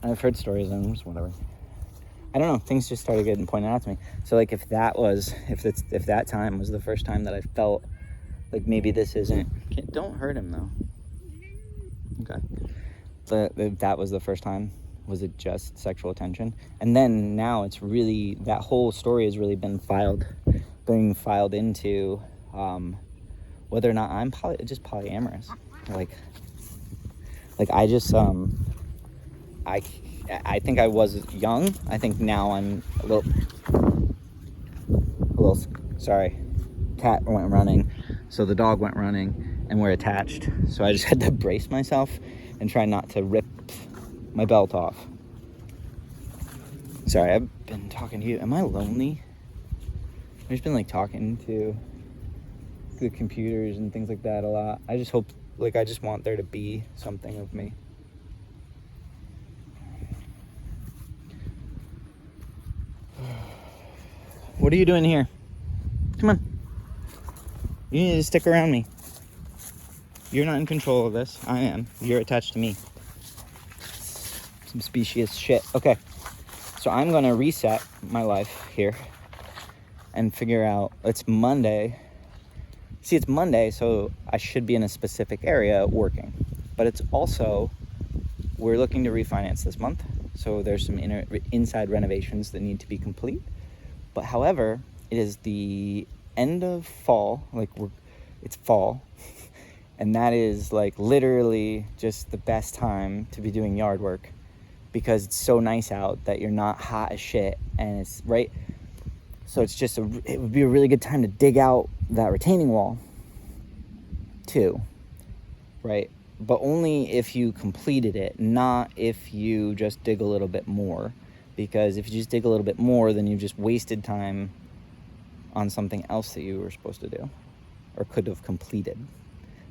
I've heard stories and just whatever. I don't know. Things just started getting pointed out to me. So like, if that time was the first time that I felt like maybe this isn't. Don't hurt him though. Okay. But if that was the first time, was it just sexual attention? And then now it's really, that whole story has really being filed into whether or not I'm just polyamorous. Like I just I think I was young. I think now I'm a little sorry. Cat went running, so the dog went running, and we're attached. So I just had to brace myself and try not to rip my belt off. Sorry, I've been talking to you. Am I lonely? I've just been like talking to the computers and things like that a lot. I just hope, like, I just want there to be something of me. What are you doing here? Come on. You need to stick around me. You're not in control of this. I am. You're attached to me. Some specious shit. Okay. So I'm going to reset my life here and figure out, it's Monday. See, it's Monday, so I should be in a specific area working. But it's also, we're looking to refinance this month. So there's some inside renovations that need to be complete. But however, it is the end of fall, like it's fall. And that is like literally just the best time to be doing yard work, because it's so nice out that you're not hot as shit, and it's right. So it's just it would be a really good time to dig out that retaining wall too, right? But only if you completed it, not if you just dig a little bit more, because if you just dig a little bit more, then you just wasted time on something else that you were supposed to do or could have completed,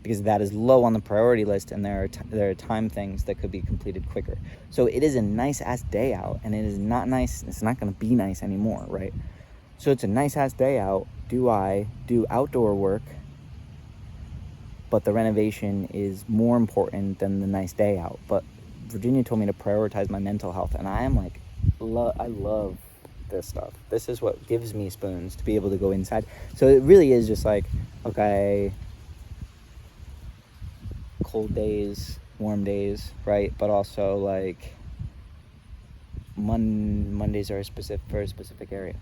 because that is low on the priority list, and there are time things that could be completed quicker. So it is a nice ass day out, and it is not nice. It's not going to be nice anymore, right? So it's a nice ass day out. Do I do outdoor work, but the renovation is more important than the nice day out? But Virginia told me to prioritize my mental health, and I am like, I love this stuff. This is what gives me spoons to be able to go inside. So it really is just like, okay, cold days, warm days, right? But also like Mondays are for a specific area.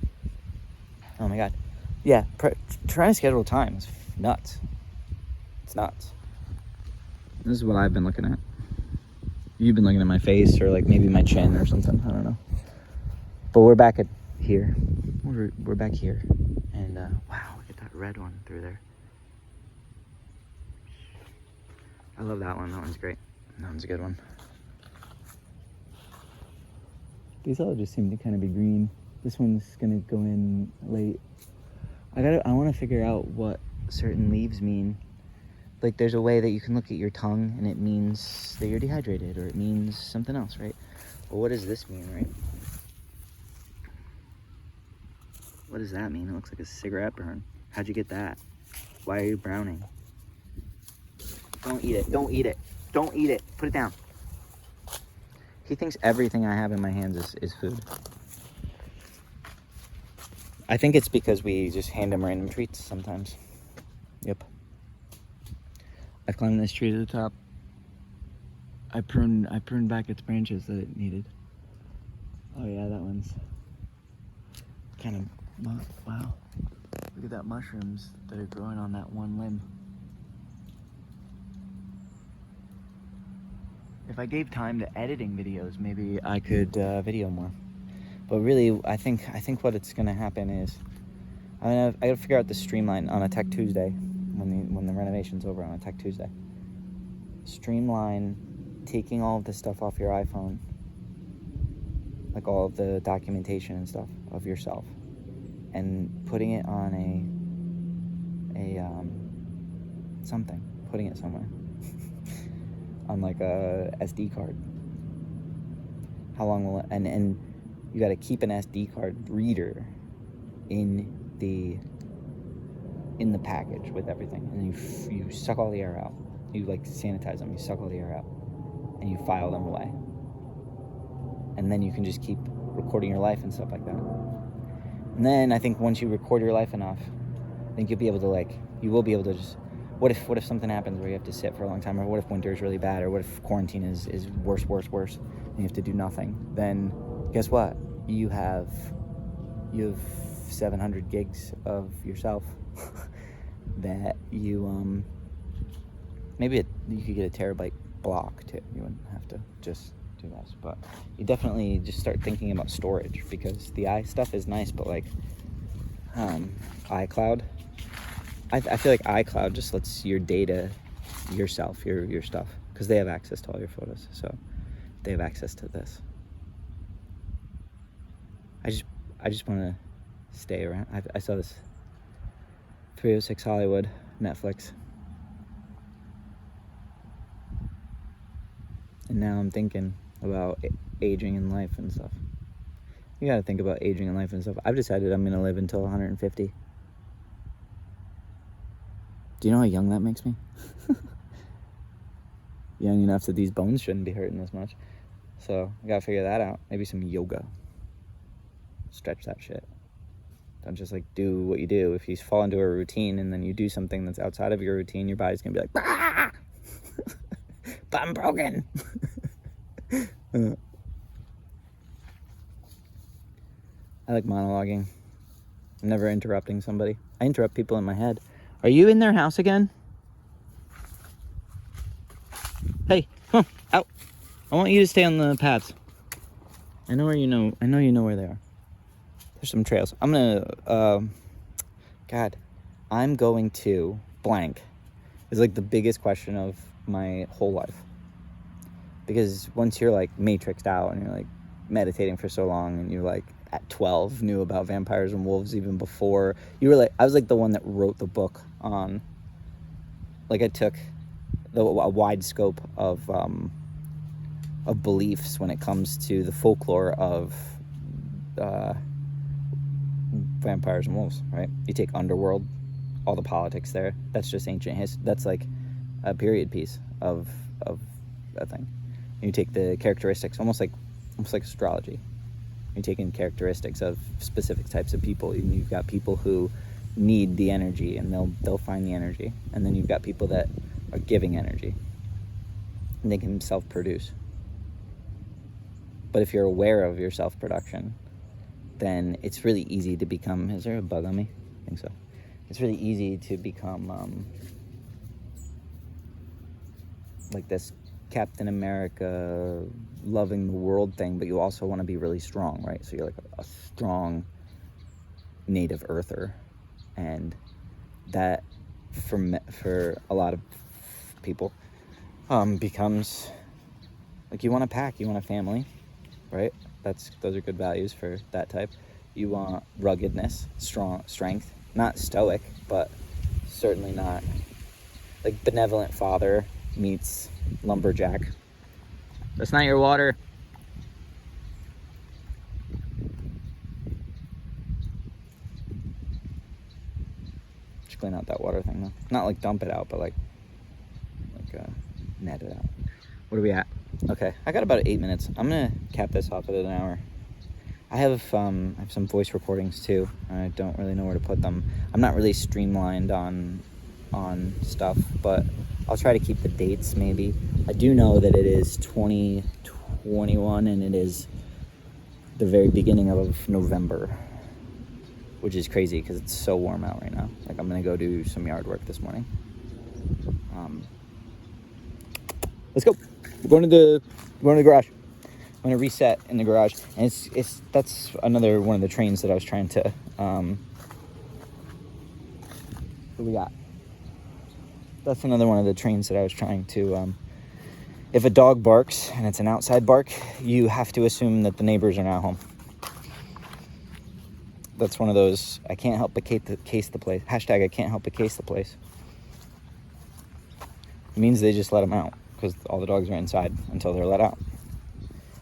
Oh my god. Yeah, trying to schedule time is nuts. It's nuts. This is what I've been looking at. You've been looking at my face, or like maybe my chin or something. I don't know. But we're back at here. We're back here. And wow, look at that red one through there. I love that one. That one's great. That one's a good one. These all just seem to kind of be green. This one's gonna go in late. I want to figure out what certain leaves mean. Like, there's a way that you can look at your tongue and it means that you're dehydrated, or it means something else, right? But what does this mean, right? What does that mean? It looks like a cigarette burn. How'd you get that? Why are you browning? Don't eat it. Don't eat it. Don't eat it. Put it down. He thinks everything I have in my hands is food. I think it's because we just hand him random treats sometimes. Yep. I've climbed this tree to the top. I pruned back its branches that it needed. Oh yeah, that one's kind of, wow. Look at that mushrooms that are growing on that one limb. If I gave time to editing videos, maybe I could video more. But really, I think what it's gonna happen is, I gotta figure out the streamline on a Tech Tuesday, when the renovation's over on a Tech Tuesday. Streamline taking all of the stuff off your iPhone, like all of the documentation and stuff of yourself, and putting it on putting it somewhere. On like a SD card. How long will it, and you got to keep an SD card reader in the package with everything, and you suck all the air out. You like sanitize them, you suck all the air out, and you file them away. and then you can just keep recording your life and stuff like that. And then I think once you record your life enough, I think you'll be able to you will be able to just, what if something happens where you have to sit for a long time, or what if winter is really bad, or what if quarantine is worse, and you have to do nothing? Then guess what? You have 700 gigs of yourself that you maybe you could get a terabyte block too. You wouldn't have to just do this, but you definitely just start thinking about storage, because the stuff is nice, but iCloud, I feel like iCloud just lets your data, yourself, your stuff, because they have access to all your photos, so they have access to this. I just want to stay around. I saw this 306 Hollywood, Netflix, and now I'm thinking about aging in life and stuff. You gotta think about aging in life and stuff. I've decided I'm gonna live until 150. Do you know how young that makes me? Young enough that these bones shouldn't be hurting as much. So I gotta figure that out. Maybe some yoga. Stretch that shit. Don't just do what you do. If you fall into a routine and then you do something that's outside of your routine, your body's gonna be like, bah! But I'm broken. I like monologuing. I'm never interrupting somebody. I interrupt people in my head. Are you in their house again? Hey, come on, out. I want you to stay on the paths. I know you know where they are. There's some trails. I'm going to blank. Is the biggest question of my whole life. Because once you're matrixed out and you're meditating for so long, and you're at 12 knew about vampires and wolves even before you were I was the one that wrote the book on, I took a wide scope of beliefs when it comes to the folklore of vampires and wolves, right? You take Underworld, all the politics there, that's just ancient history. That's a period piece of a thing. You take the characteristics, almost like astrology. You take in characteristics of specific types of people. You've got people who need the energy, and they'll find the energy. And then you've got people that are giving energy, and they can self-produce. But if you're aware of your self-production, then it's really easy to become... Is there a bug on me? I think so. It's really easy to become this Captain America loving the world thing, but you also want to be really strong, right? So you're a strong native earther, and that for a lot of people becomes you want a pack, you want a family, right? Those are good values for that type. You want ruggedness, strength, not stoic, but certainly not benevolent father meets lumberjack. That's not your water. Just clean out that water thing though. Not dump it out, but net it out. What are we at? Okay, I got about 8 minutes. I'm gonna cap this off at an hour. I have some voice recordings too. I don't really know where to put them. I'm not really streamlined on stuff, but I'll try to keep the dates maybe. I do know that it is 2021 and it is the very beginning of November, which is crazy because it's so warm out right now. I'm gonna go do some yard work this morning. Let's go. We're going to the garage. I'm gonna reset in the garage, and that's another one of the trains that I was trying to. What do we got? That's another one of the trains that I was trying to. If a dog barks and it's an outside bark, you have to assume that the neighbors are not home. That's one of those. I can't help but case the place. Hashtag I can't help but case the place. It means they just let them out because all the dogs are inside until they're let out.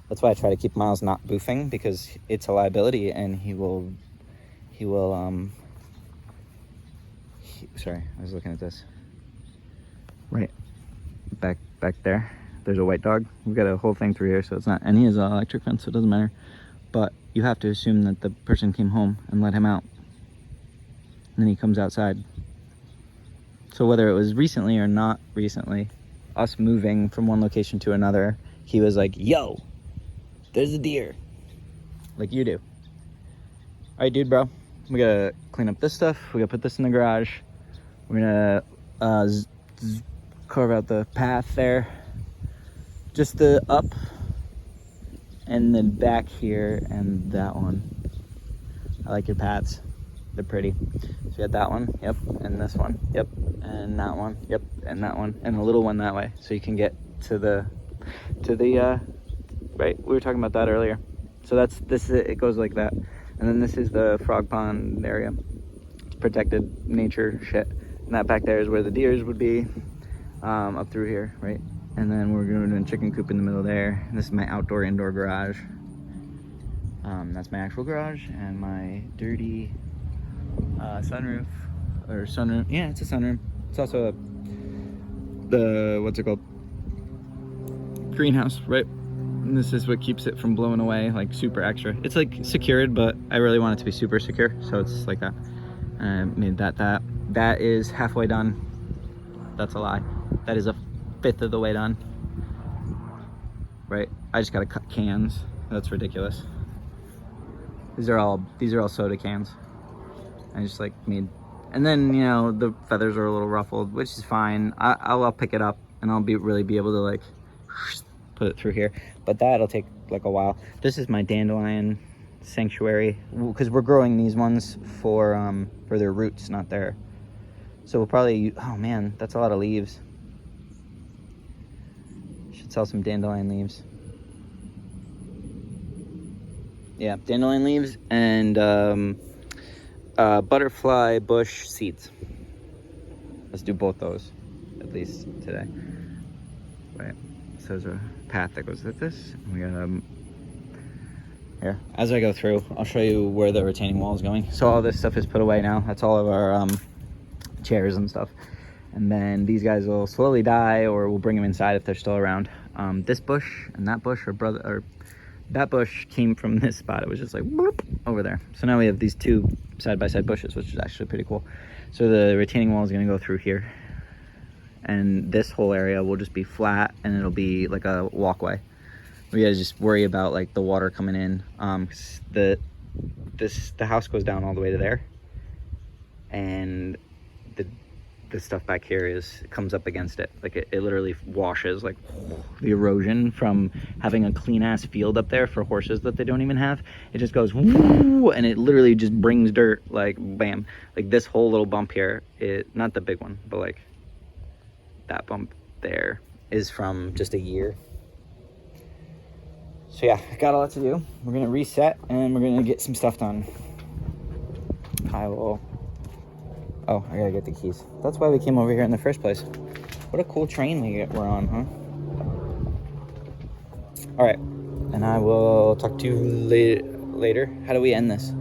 That's why I try to keep Miles not boofing, because it's a liability, and he will. Sorry, I was looking at this. Right, back there. there's a white dog. We've got a whole thing through here, so it's not, and he has an electric fence, so it doesn't matter. But you have to assume that the person came home and let him out. And then he comes outside. So whether it was recently or not recently, us moving from one location to another, he was like, yo, there's a deer. Like you do. All right, dude, bro. We gotta clean up this stuff. We gotta put this in the garage. We're gonna carve out the path there. Just the up and then back here and that one. I like your paths. They're pretty. So you got that one, yep, and this one, yep, and that one, yep, and that one, and a little one that way, so you can get to the right, we were talking about that earlier. So that's, this, it goes like that. And then this is the frog pond area. It's protected nature shit. And that back there is where the deers would be, up through here, right? And then we're doing a chicken coop in the middle there. And this is my outdoor indoor garage. That's my actual garage and my dirty sunroof, or sunroom. Yeah, it's a sunroom. It's also the, what's it called? Greenhouse, right? And this is what keeps it from blowing away, like super extra. It's like secured, but I really want it to be super secure, so it's like that. I made that is halfway done. That's a lie. That is a fifth of the way done. Right? I just gotta cut cans. That's ridiculous. These are all soda cans. I just like made, and then, you know, the feathers are a little ruffled, which is fine. I'll pick it up and I'll be able to like put it through here, but that'll take like a while. This is my dandelion sanctuary, because we're growing these ones for their roots, not their, so we'll probably, oh man, that's a lot of leaves. Should sell some dandelion leaves. Yeah, dandelion leaves and butterfly bush seeds. Let's do both those, at least today. Right, so there's a path that goes with this. We got here, as I go through, I'll show you where the retaining wall is going. So all this stuff is put away now. That's all of our chairs and stuff. And then these guys will slowly die, or we'll bring them inside if they're still around. This bush and that bush that bush came from this spot. It was just like whoop, over there. So now we have these two side-by-side bushes, which is actually pretty cool. So the retaining wall is going to go through here, and this whole area will just be flat, and it'll be like a walkway. We gotta just worry about like the water coming in. The house goes down all the way to there, and the stuff back here comes up against it. Like it literally washes, like the erosion from having a clean ass field up there for horses that they don't even have. It just goes woo, and it literally just brings dirt, like bam. Like this whole little bump here, not the big one, but like that bump there is from just a year. So yeah, I got a lot to do. We're gonna reset and we're gonna get some stuff done. Oh, I gotta get the keys. That's why we came over here in the first place. What a cool train we're on, huh? All right, and I will talk to you later. How do we end this? I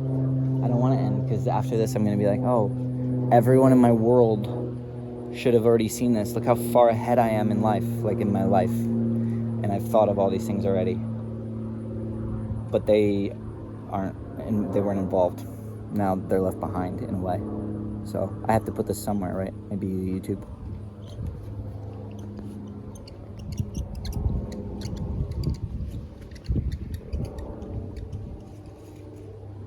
don't want to end, because after this I'm gonna be like, oh, everyone in my world should have already seen this. Look how far ahead I am in life, like in my life. And I've thought of all these things already. But they aren't, and they weren't involved. Now they're left behind in a way. So I have to put this somewhere, right? Maybe YouTube.